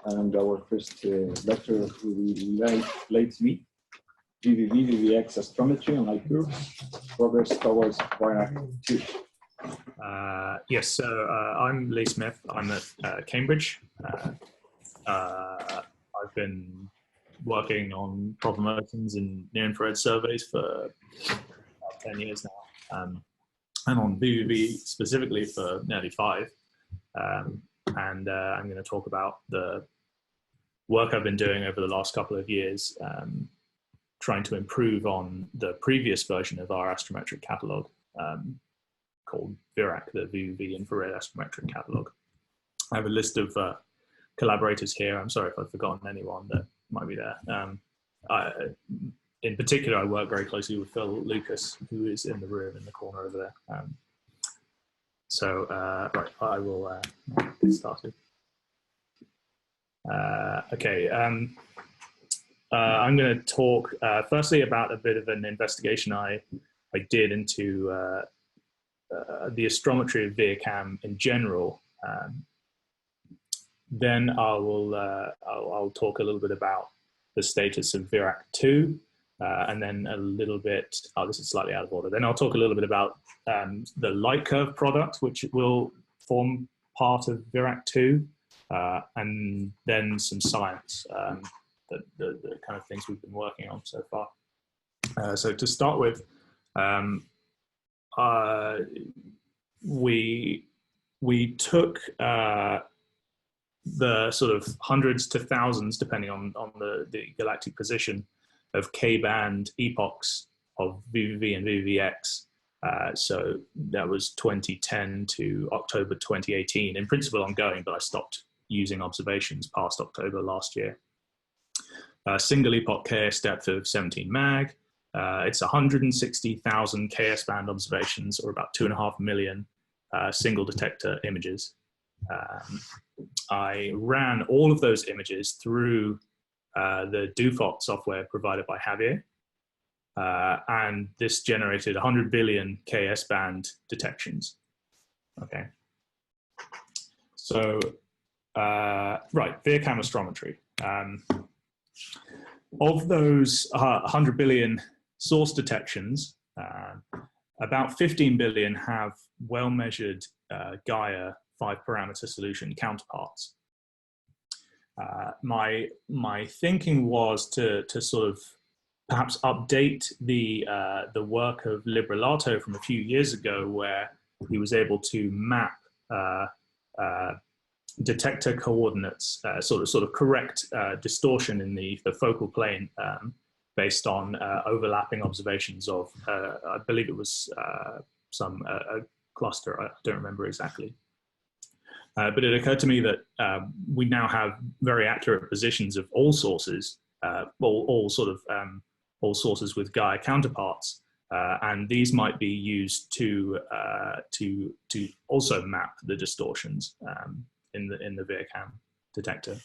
and our first lecture will be Leigh Smith, VVVX Astrometry and Light Curves, Progress Towards Via Lactea. Yes, so I'm Leigh Smith. I'm at Cambridge. I've been working on problem oceans and near-infrared surveys for about 10 years now, and on VVV specifically for nearly 5. I'm going to talk about the work I've been doing over the last couple of years, trying to improve on the previous version of our astrometric catalog, called VIRAC, the VVV Infrared Astrometric Catalog. I have a list of collaborators here. I'm sorry if I've forgotten anyone that might be there. In particular, I work very closely with Phil Lucas, who is in the room in the corner over there. Right, I will get started. Okay, I'm going to talk firstly about a bit of an investigation I did into the astrometry of VIACAM in general. Then I'll talk a little bit about the status of VIRAC-2, and then a little bit, this is slightly out of order. Then I'll talk a little bit about the light curve product, which will form part of VIRAC-2, and then some science, the kind of things we've been working on so far. So to start with, we took the sort of hundreds to thousands, depending on the galactic position, of K-band epochs of VVV and VVVX. So that was 2010 to October 2018, in principle ongoing, but I stopped using observations past October last year. Single epoch KS depth of 17 mag. It's 160,000 KS band observations, or about 2.5 million single detector images. I ran all of those images through the DUFOT software provided by Javier, and this generated 100 billion KS band detections. Okay, so right, VIACAM astrometry. Of those 100 billion source detections, about 15 billion have well-measured Gaia 5-parameter solution counterparts. My thinking was to sort of perhaps update the work of Librelato from a few years ago, where he was able to map detector coordinates, sort of correct distortion in the focal plane, based on overlapping observations of, I believe it was some cluster, I don't remember exactly. But it occurred to me that we now have very accurate positions of all sources, all sources with Gaia counterparts, and these might be used to also map the distortions in the VIACAM detector.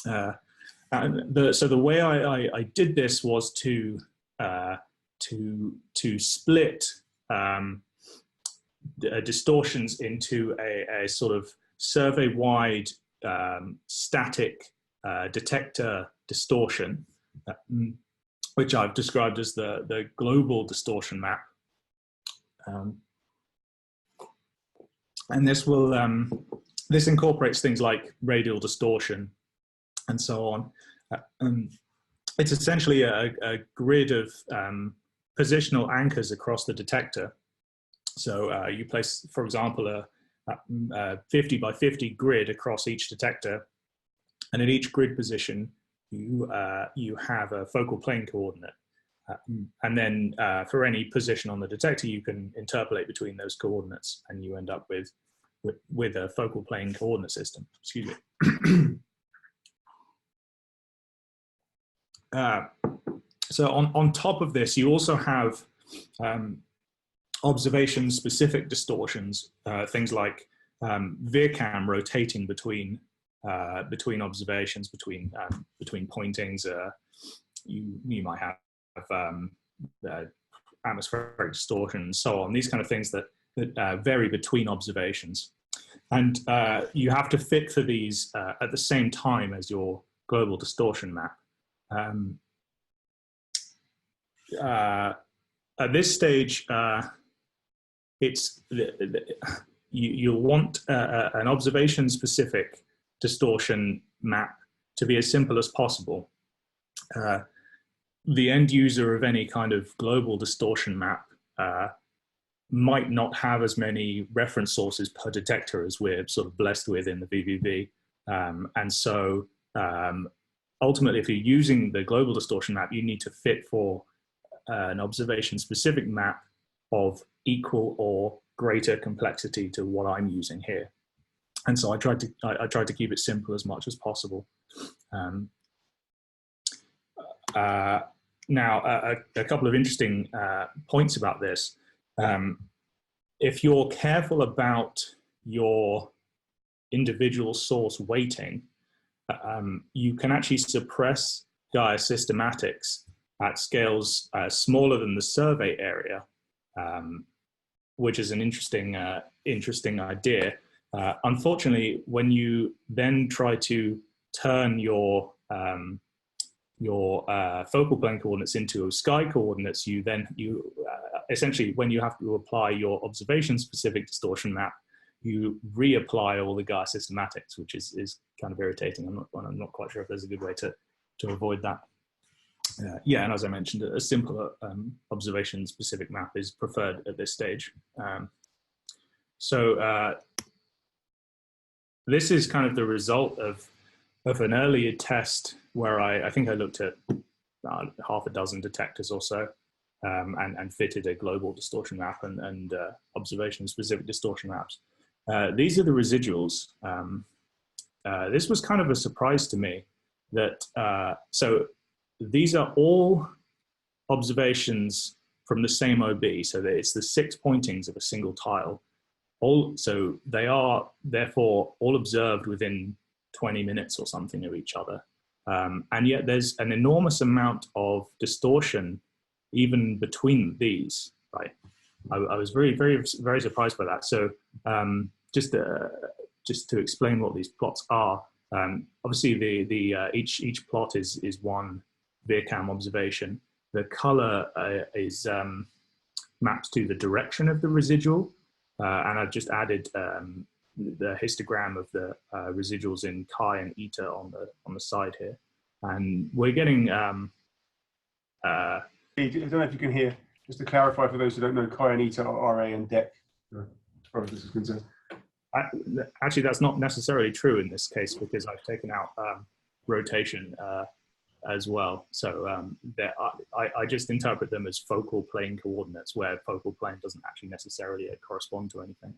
So the way I did this was to split distortions into a sort of survey-wide static detector distortion, which I've described as the global distortion map. And this will this incorporates things like radial distortion and so on. It's essentially a grid of positional anchors across the detector. So you place, for example, a 50 by 50 grid across each detector, and at each grid position, you have a focal plane coordinate. And then for any position on the detector, you can interpolate between those coordinates, and you end up with a focal plane coordinate system. Excuse me. So on top of this, you also have observation-specific distortions, things like VIACAM rotating between observations, between pointings. You might have atmospheric distortion and so on. These kind of things that vary between observations. And you have to fit for these at the same time as your global distortion map. At this stage, you'll want an observation-specific distortion map to be as simple as possible. The end user of any kind of global distortion map might not have as many reference sources per detector as we're sort of blessed with in the VVV. And so ultimately, if you're using the global distortion map, you need to fit for an observation-specific map of equal or greater complexity to what I'm using here. And so I tried to keep it simple as much as possible. Now, a couple of interesting points about this. If you're careful about your individual source weighting, you can actually suppress Gaia systematics at scales smaller than the survey area, which is an interesting idea. Unfortunately, when you then try to turn your focal plane coordinates into sky coordinates, you essentially, when you have to apply your observation-specific distortion map, you reapply all the Gaia systematics, which is kind of irritating. I'm not quite sure if there's a good way to avoid that. Yeah, and as I mentioned, a simpler observation-specific map is preferred at this stage. This is kind of the result of an earlier test where I think I looked at half a dozen detectors or so, and fitted a global distortion map and observation-specific distortion maps. These are the residuals. This was kind of a surprise to me that, so these are all observations from the same OB, so that it's the 6 pointings of a single tile. So they are therefore all observed within 20 minutes or something of each other. And yet there's an enormous amount of distortion even between these, right? I was very surprised by that. So just to explain what these plots are, obviously each plot is one VIRCAM observation. The color is maps to the direction of the residual, and I've just added the histogram of the residuals in chi and eta on the side here, and we're getting. I don't know if you can hear. Just to clarify for those who don't know, chi and eta are RA and DEC, as far as this is concerned. Actually, that's not necessarily true in this case because I've taken out rotation as well. So I just interpret them as focal plane coordinates, where focal plane doesn't actually necessarily correspond to anything.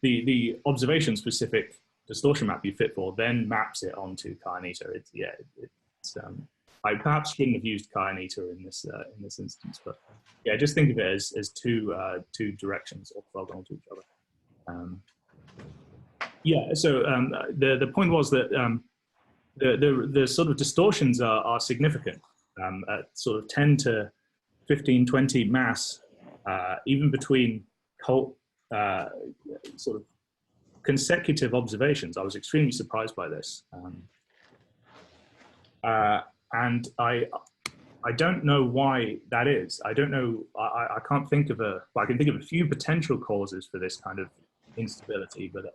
The observation-specific distortion map you fit for then maps it onto chi and eta. I perhaps shouldn't have used chi and eta in this instance, but yeah, just think of it as two directions orthogonal to each other. Yeah, so the point was that the sort of distortions are significant at sort of 10 to 15, 20 mass, even between sort of consecutive observations. I was extremely surprised by this. And I don't know why that is. I don't know. I can't think of I can think of a few potential causes for this kind of instability, but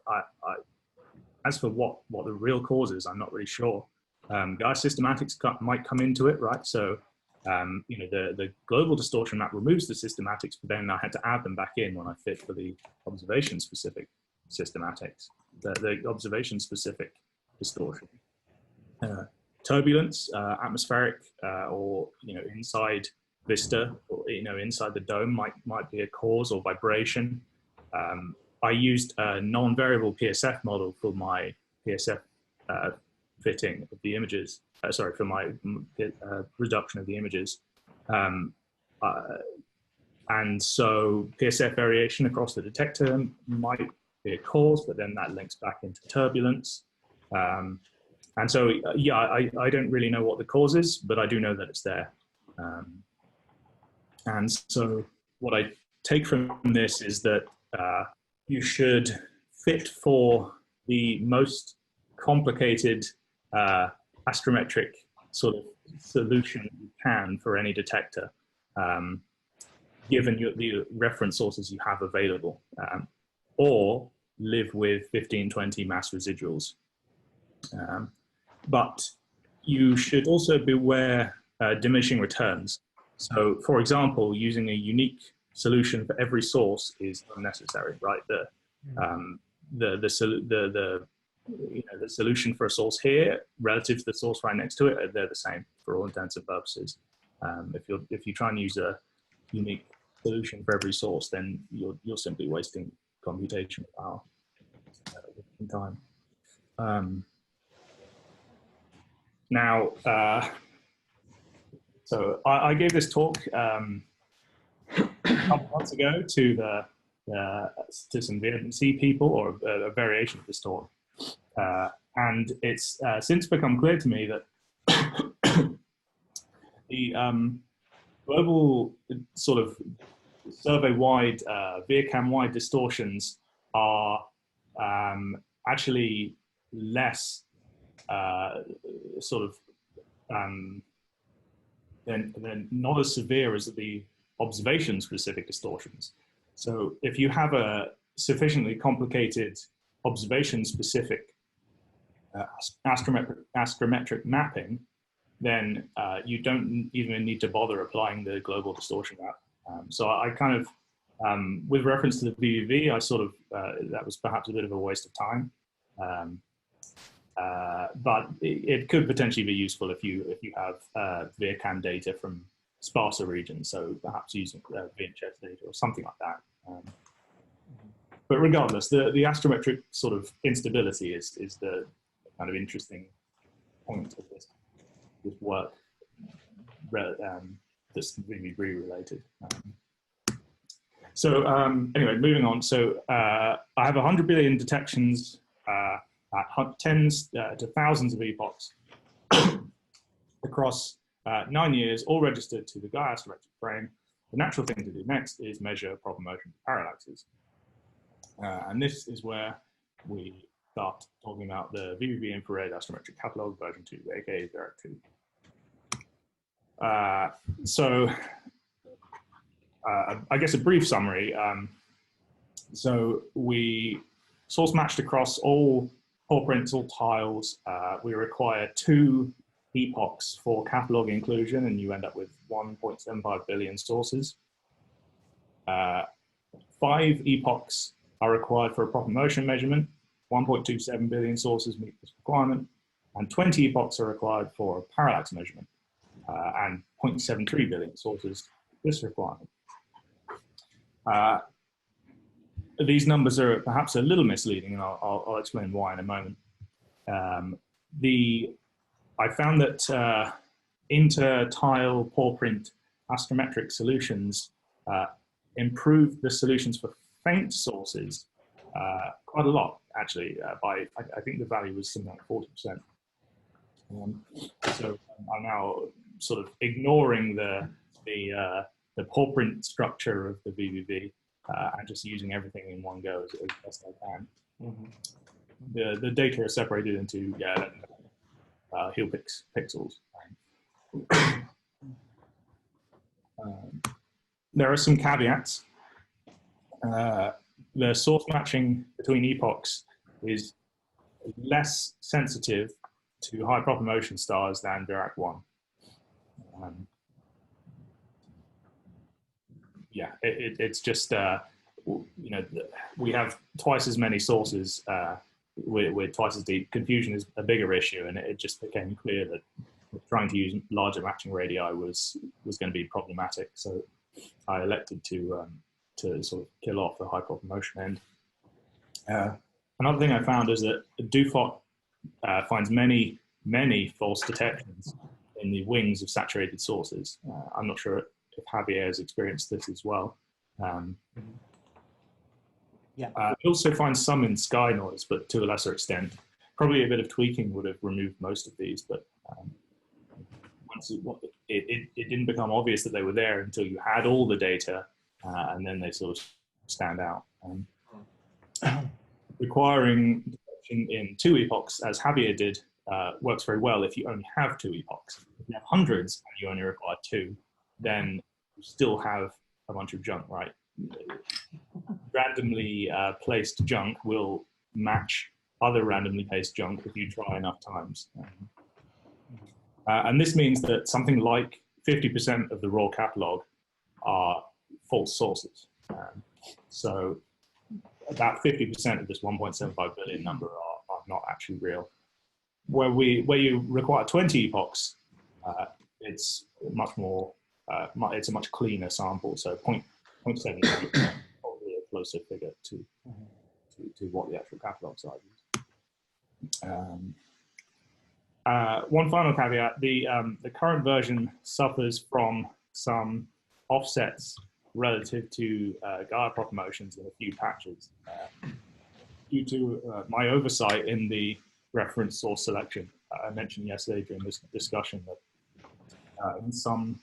as for what the real cause is, I'm not really sure. Gaia systematics might come into it, right? So you know, the global distortion map removes the systematics, but then I had to add them back in when I fit for the observation-specific systematics, the observation-specific distortion. Turbulence, atmospheric, or you know, inside Vista, or you know, inside the dome might be a cause, or vibration. I used a non-variable PSF model for my PSF fitting of the images. Sorry, for my reduction of the images, and so PSF variation across the detector might be a cause, but then that links back into turbulence. And so, yeah, I don't really know what the cause is, but I do know that it's there. And so what I take from this is that, you should fit for the most complicated astrometric sort of solution you can for any detector, given the reference sources you have available, or live with 1520 mass residuals. But you should also beware diminishing returns. So, for example, using a unique solution for every source is unnecessary, right? The solution for a source here relative to the source right next to it, they're the same for all intents and purposes. If you try and use a unique solution for every source, then you're simply wasting computational power in time. So I gave this talk a couple months ago to some VNC people, or a variation of this talk, and it's since become clear to me that the global sort of survey-wide, VIRCAM-wide distortions are actually less they're not as severe as the observation-specific distortions. So if you have a sufficiently complicated observation-specific astrometric mapping, then you don't even need to bother applying the global distortion map. So I kind of, with reference to the VVV, I sort of, that was perhaps a bit of a waste of time. But it could potentially be useful if you have VIRCAM data from sparser regions, so perhaps using VHS data or something like that. But regardless, the astrometric sort of instability is the kind of interesting point of this work that's VVV related. So anyway, moving on. So I have 100 billion detections at tens to thousands of epochs across 9 years, all registered to the Gaia astrometric frame. The natural thing to do next is measure proper motion parallaxes. And this is where we start talking about the VVV infrared astrometric catalog version 2, aka Vera 2. So I guess a brief summary. So we source matched across all paw prints, all tiles. We require 2 epochs for catalog inclusion, and you end up with 1.75 billion sources. 5 epochs are required for a proper motion measurement. 1.27 billion sources meet this requirement, and 20 epochs are required for a parallax measurement, and 0.73 billion sources this requirement. These numbers are perhaps a little misleading, and I'll explain why in a moment. I found that inter-tile paw print astrometric solutions improved the solutions for faint sources quite a lot, actually. By I think the value was something like 40%. So I'm now sort of ignoring the paw print structure of the VVV and just using everything in one go as best I can. Mm-hmm. The data are separated into Hilo pixels. There are some caveats. The source matching between epochs is less sensitive to high proper motion stars than Dirac 1. It's just, we have twice as many sources with twice as deep. Confusion is a bigger issue, and it just became clear that trying to use larger matching radii was going to be problematic. So I elected to sort of kill off the high proper motion end. Another thing I found is that Dufort finds many false detections in the wings of saturated sources. I'm not sure if Javier has experienced this as well. We also find some in sky noise, but to a lesser extent. Probably a bit of tweaking would have removed most of these, but once it didn't become obvious that they were there until you had all the data, and then they sort of stand out. requiring detection in 2 epochs, as Javier did, works very well if you only have 2 epochs. If you have hundreds and you only require 2, then you still have a bunch of junk, right? Randomly placed junk will match other randomly placed junk if you try enough times. And this means that something like 50% of the raw catalog are false sources. So about 50% of this 1.75 billion number are not actually real. Where you require 20 epochs, it's much more, it's a much cleaner sample. So 0.7 is probably a closer figure to what the actual catalog size is. One final caveat: the current version suffers from some offsets relative to Gaia proper motions in a few patches due to my oversight in the reference source selection. I mentioned yesterday during this discussion that in some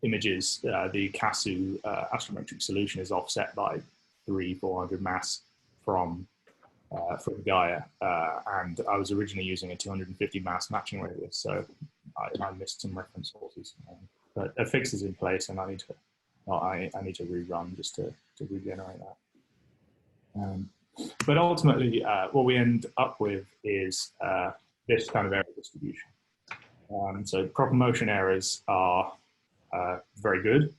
images, the CASU astrometric solution is offset by 300-400 mass from Gaia, and I was originally using a 250 mass matching radius, so I missed some reference sources. But a fix is in place, and I need to rerun just to regenerate that. But ultimately, what we end up with is this kind of error distribution. So proper motion errors are very good.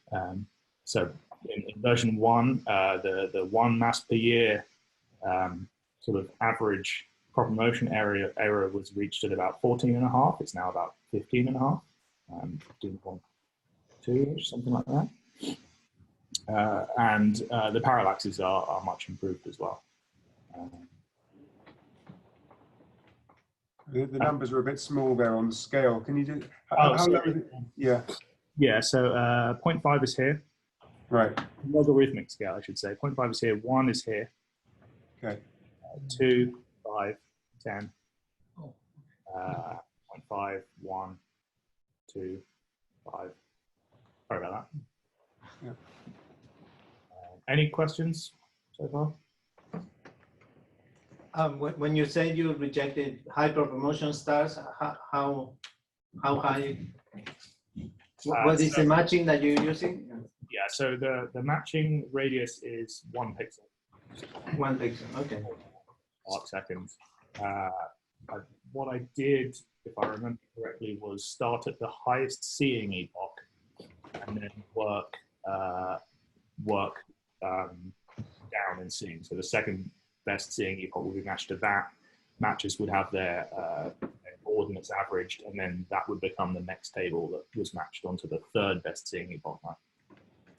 So in version 1, the 1 mass per year sort of average proper motion error was reached at about 14.5. It's now about 15.5, 15.2, something like that. And the parallaxes are much improved as well. The numbers are a bit small there on the scale. Can you do? How low is it? Yeah. Yeah. So 0.5 is here. Right. Logarithmic scale, I should say. 0.5 is here. 1 is here. Okay. 2, 5, 10. 0.5, 1, 2, 5. Sorry about that. Yeah. Any questions so far? When you say you rejected high proper motion stars, how high? What is the matching that you're using? Yeah, so the matching radius is 1 pixel. 1 pixel, okay. Arc seconds. What I did, if I remember correctly, was start at the highest seeing epoch and then work down in seeing. So the second best seeing epoch will be matched to that. Matches would have their coordinates averaged, and then that would become the next table that was matched onto the third best seeing epoch.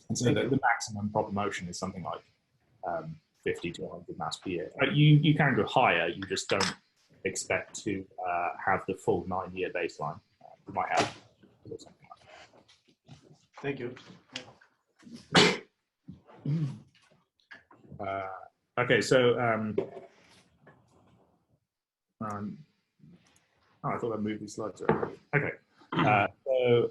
And so the maximum proper motion is something like 50 to 100 mass per year. You can go higher, you just don't expect to have the full 9-year baseline. You might have something like that. Thank you. Okay, so I thought I'd move these slides around. Okay, so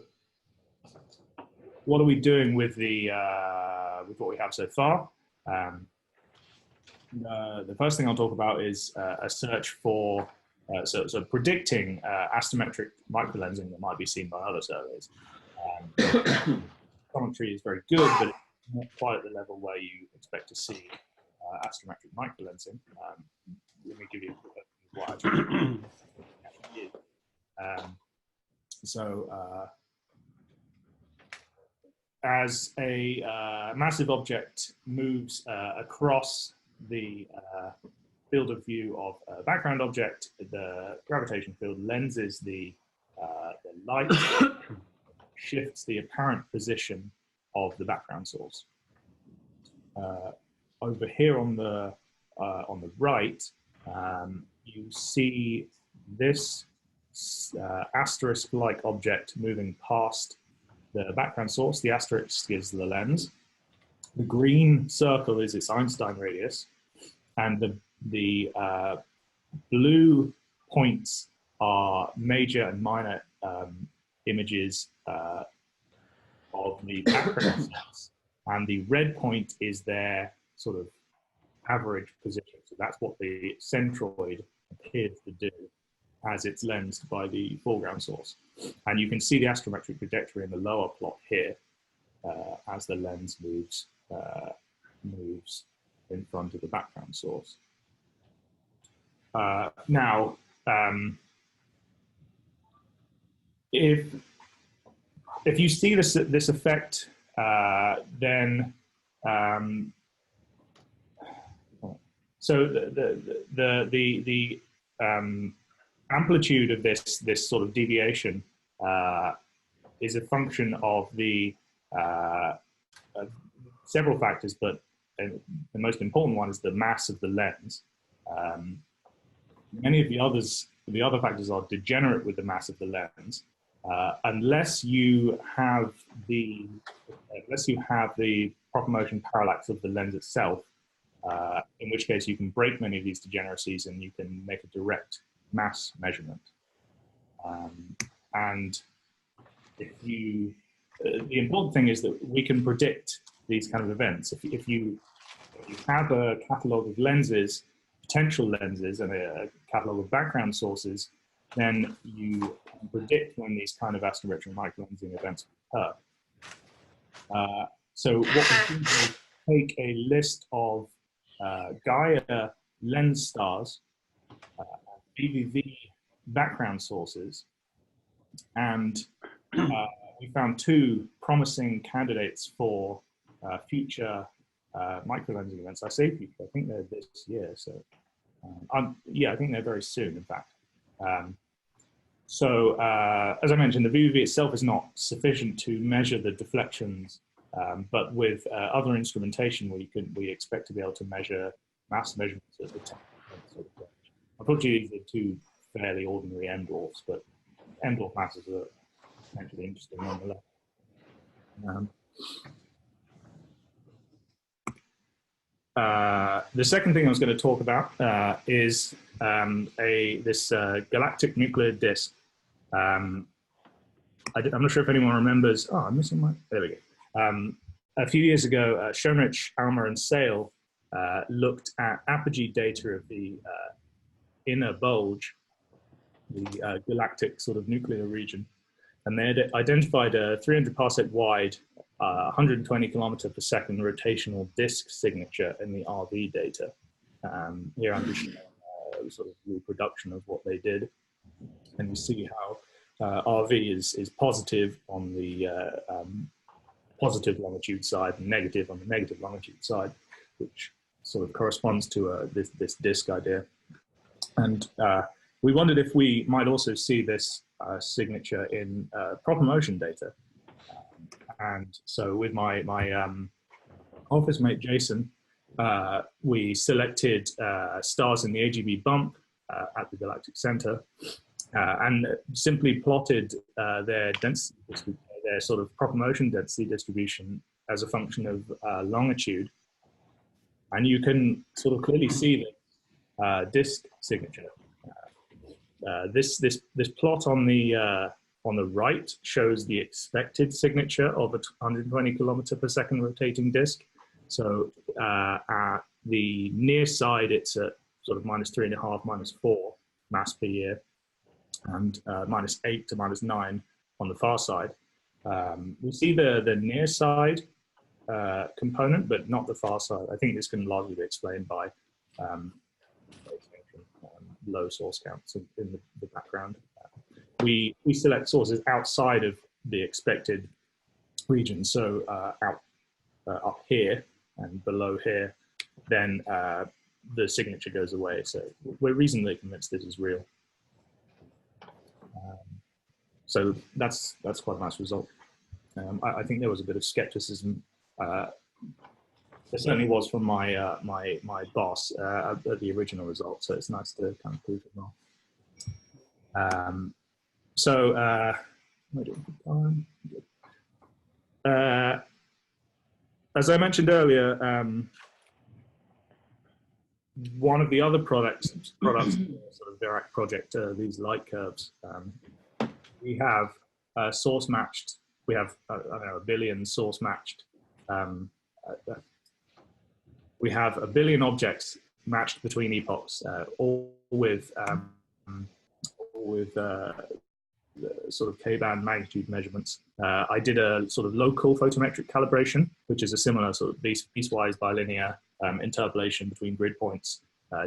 what are we doing with with what we have so far? The first thing I'll talk about is a search for so predicting astrometric microlensing that might be seen by other surveys. Astrometry is very good, but it's not quite at the level where you expect to see astrometric microlensing. Let me give you a quick what actually is. As a massive object moves across the field of view of a background object, the gravitation field lenses the light, shifts the apparent position of the background source. Over here on the right, you see this asterisk-like object moving past the background source. The asterisk is the lens. The green circle is its Einstein radius, and the blue points are major and minor images of the background source, and the red point is their sort of average position. So that's what the centroid appears to do as it's lensed by the foreground source. And you can see the astrometric trajectory in the lower plot here as the lens moves in front of the background source. Now, if you see this effect, then so the amplitude of this sort of deviation is a function of the several factors, but the most important one is the mass of the lens. Many of the other factors are degenerate with the mass of the lens, unless you have the proper motion parallax of the lens itself, in which case you can break many of these degeneracies and you can make a direct mass measurement. And the important thing is that we can predict these kind of events. If you have a catalog of lenses, potential lenses, and a catalog of background sources, then you can predict when these kind of astrometric microlensing events occur. So what we do is take a list of Gaia lens stars, VVV background sources, and we found two promising candidates for future microlensing events. I say future, I think they're this year, so yeah, I think they're very soon, in fact. As I mentioned, the VVV itself is not sufficient to measure the deflections, but with other instrumentation, we expect to be able to measure mass measurements at the 10% sort of range. Unfortunately, these are two fairly ordinary M dwarfs, but M dwarf masses are potentially interesting nonetheless. The second thing I was going to talk about is this galactic nuclear disk. I'm not sure if anyone remembers. Oh, I'm missing my. There we go. A few years ago, Schoenrich, Almer, and Sale looked at apogee data of the inner bulge, the galactic sort of nuclear region, and they had identified a 300 parsec wide, 120 kilometer per second rotational disk signature in the RV data. Here I'm just showing a sort of reproduction of what they did, and you see how RV is positive on the positive longitude side and negative on the negative longitude side, which sort of corresponds to this disk idea. And we wondered if we might also see this signature in proper motion data. And so with my office mate, Jason, we selected stars in the AGB bump at the Galactic Center and simply plotted their density, their sort of proper motion density distribution as a function of longitude. And you can sort of clearly see the disk signature. This plot on the right shows the expected signature of a 120 kilometer per second rotating disk. So at the near side, it's at sort of -3.5, -4 mass per year, and -8 to -9 on the far side. We see the near side component, but not the far side. I think this can largely be explained by low source counts in the background. We select sources outside of the expected region, so up here and below here, then the signature goes away. So we're reasonably convinced this is real. So that's quite a nice result. I think there was a bit of skepticism. There certainly was from my boss at the original result, so it's nice to kind of prove it wrong. As I mentioned earlier, one of the other products sort of Virac project, these light curves, we have source matched. We have I don't know, 1 billion source matched we have 1 billion objects matched between epochs, all with the sort of K-band magnitude measurements. I did a sort of local photometric calibration, which is a similar sort of piecewise bilinear interpolation between grid points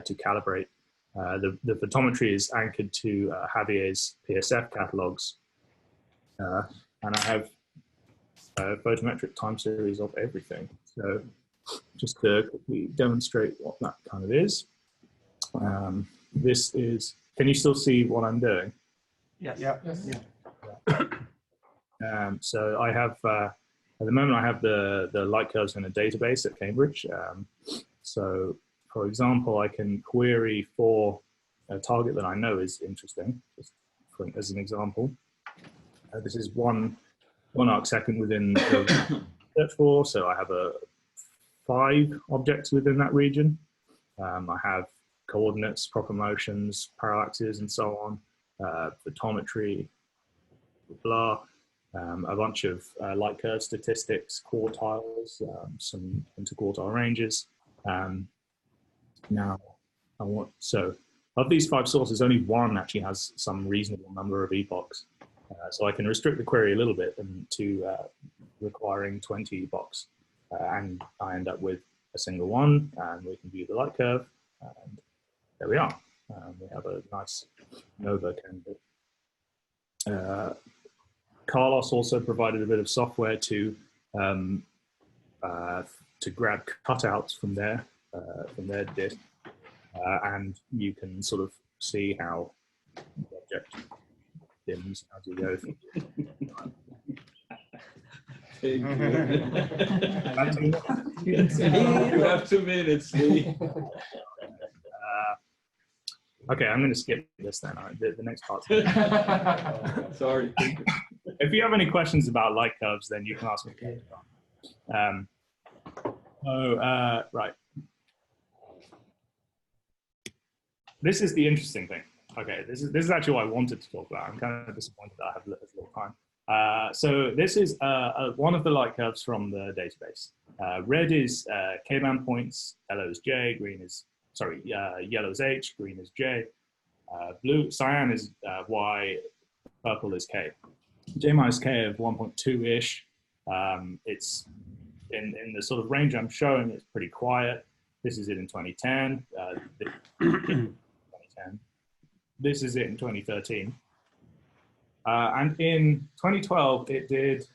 to calibrate. The photometry is anchored to Javier's PSF catalogs. And I have a photometric time series of everything. So just to quickly demonstrate what that kind of is. This is, can you still see what I'm doing? Yes. Yeah. Yes. Yeah. So I have, at the moment, I have the light curves in a database at Cambridge. So for example, I can query for a target that I know is interesting, just as an example. This is one arc second within the search for, so I have 5 objects within that region. I have coordinates, proper motions, parallaxes, and so on, photometry, blah, a bunch of light curve statistics, quartiles, some interquartile ranges. Now, so of these 5 sources, only one actually has some reasonable number of epochs. So I can restrict the query a little bit to requiring 20 epochs. And I end up with a single one, and we can view the light curve. And there we are. We have a nice NOVA candidate. Carlos also provided a bit of software to grab cutouts from their disk, and you can sort of see how the object dims as you go. You have 2 minutes, Leigh. Okay, I'm going to skip this then. The next part. Sorry. If you have any questions about light curves, then you can ask me. Right. This is the interesting thing. Okay, this is actually what I wanted to talk about. I'm kind of disappointed that I have as little time. So this is one of the light curves from the database. Red is K-band points, yellow is J, green is, sorry, yellow is H, green is J, cyan is Y, purple is K. J minus K of 1.2-ish. It's in the sort of range I'm showing, it's pretty quiet. This is it in 2010. 2010. This is it in 2013. And in 2012, it did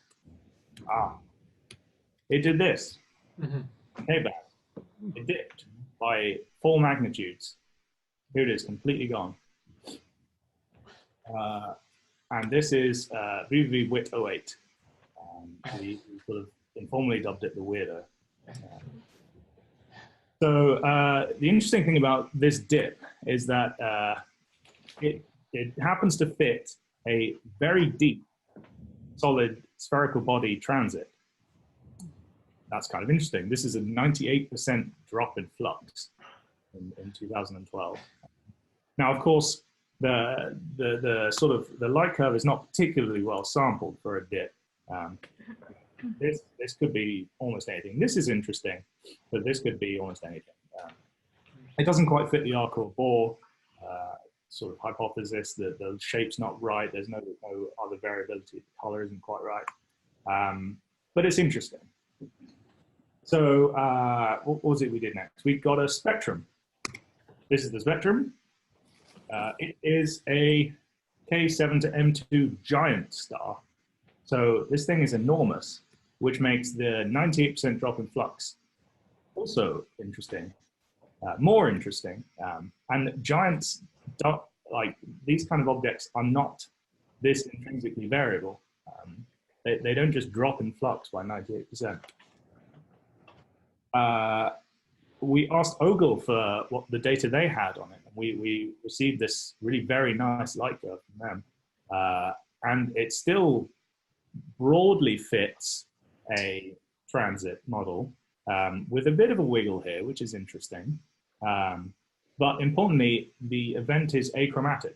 this. K-band. It dipped by 4 magnitudes. Here it is, completely gone. And this is VVV WIT 08. We sort of informally dubbed it the weirdo. So the interesting thing about this dip is that it happens to fit a very deep, solid spherical body transit. That's kind of interesting. This is a 98% drop in flux in 2012. Now, of course, the sort of the light curve is not particularly well sampled for a dip. This could be almost anything. This is interesting, but this could be almost anything. It doesn't quite fit the Arcor Bohr sort of hypothesis that the shape's not right. There's no other variability. The color isn't quite right, but it's interesting. So what was it we did next? We got a spectrum. This is the spectrum. It is a K7 to M2 giant star. So this thing is enormous, which makes the 98% drop in flux also interesting, more interesting. And giants, like these kind of objects, are not this intrinsically variable. They don't just drop in flux by 98%. We asked Ogle for what the data they had on it. We received this really very nice light curve from them. And it still broadly fits a transit model with a bit of a wiggle here, which is interesting. But importantly, the event is achromatic.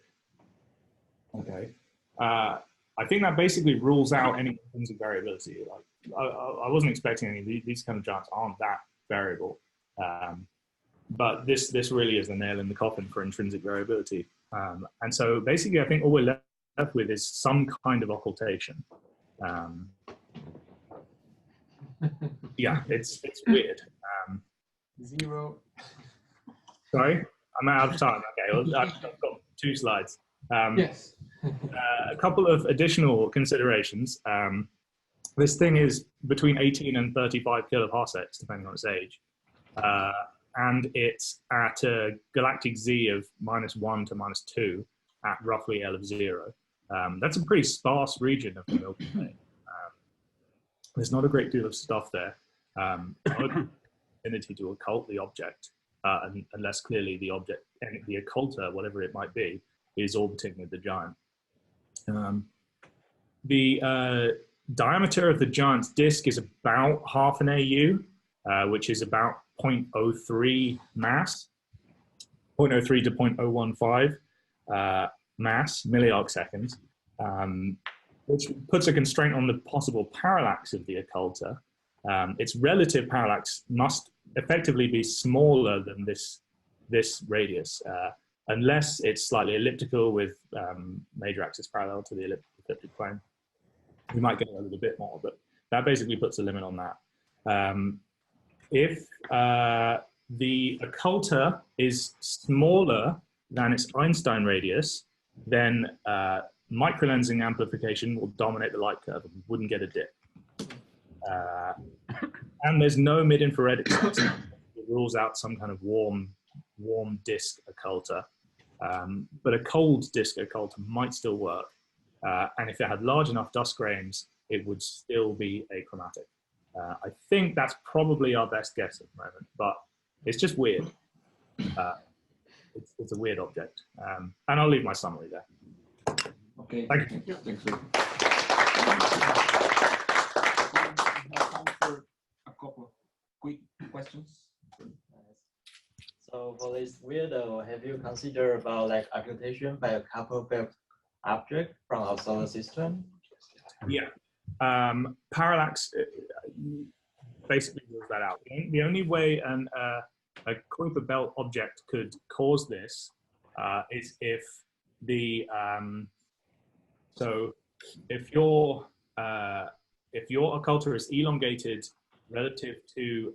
Okay. I think that basically rules out any intrinsic variability. Like, I wasn't expecting any. These kind of giants aren't that variable. But this really is the nail in the coffin for intrinsic variability. And so basically, I think all we're left with is some kind of occultation. Yeah, it's weird. Zero. Sorry, I'm out of time. Okay, well, I've got 2 slides. Yes. A couple of additional considerations. This thing is between 18 and 35 kiloparsecs, depending on its age. And it's at a galactic Z of -1 to -2 at roughly L of 0. That's a pretty sparse region of the Milky Way. There's not a great deal of stuff there. Affinity to occult the object, unless clearly the object, and the occulter, whatever it might be, is orbiting with the giant. The diameter of the giant's disk is about half an AU, which is about 0.03 mass, 0.03 to 0.015 mass, milliarc seconds, which puts a constraint on the possible parallax of the occulter. Its relative parallax must effectively be smaller than this radius, unless it's slightly elliptical with major axis parallel to the elliptic plane. We might get a little bit more, but that basically puts a limit on that. If the occulter is smaller than its Einstein radius, then microlensing amplification will dominate the light curve and wouldn't get a dip. And there's no mid-infrared extension. It rules out some kind of warm disk occulter. But a cold disk occulter might still work. And if it had large enough dust grains, it would still be achromatic. I think that's probably our best guess at the moment, but it's just weird. It's a weird object. And I'll leave my summary there. Okay. Thank you. Thanks. For a couple of quick questions. So for this weirdo, have you considered about like occultation by a couple of objects from our solar system? Yeah. Parallax basically rules that out. The only way a Kuiper belt object could cause this is if the so if your occulter is elongated relative to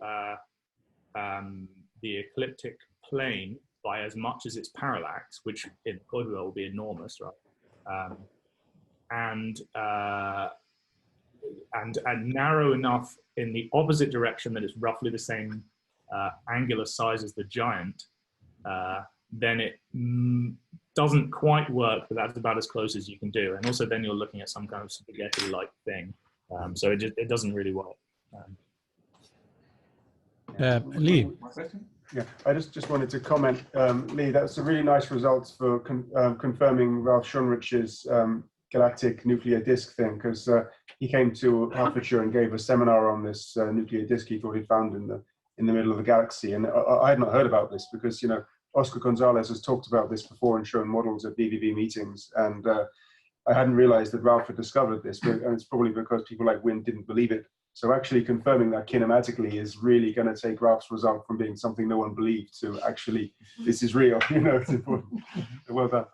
the ecliptic plane by as much as its parallax, which in Kuiper belt will be enormous, right? And narrow enough in the opposite direction that it's roughly the same angular size as the giant, then it doesn't quite work, but that's about as close as you can do. And also then you're looking at some kind of spaghetti-like thing. So it doesn't really work. Leigh. Yeah, I just wanted to comment, Leigh, that's a really nice result for confirming Ralph Schunrich's galactic nuclear disk thing, because he came to Hertfordshire and gave a seminar on this nuclear disk he thought he'd found in the middle of the galaxy. And I had not heard about this because, you know, Oscar Gonzalez has talked about this before and shown models at VVV meetings. And I hadn't realized that Ralph had discovered this, and it's probably because people like Wynne didn't believe it. So actually confirming that kinematically is really going to take Ralph's result from being something no one believed to actually, this is real, you know, it's important. Well done.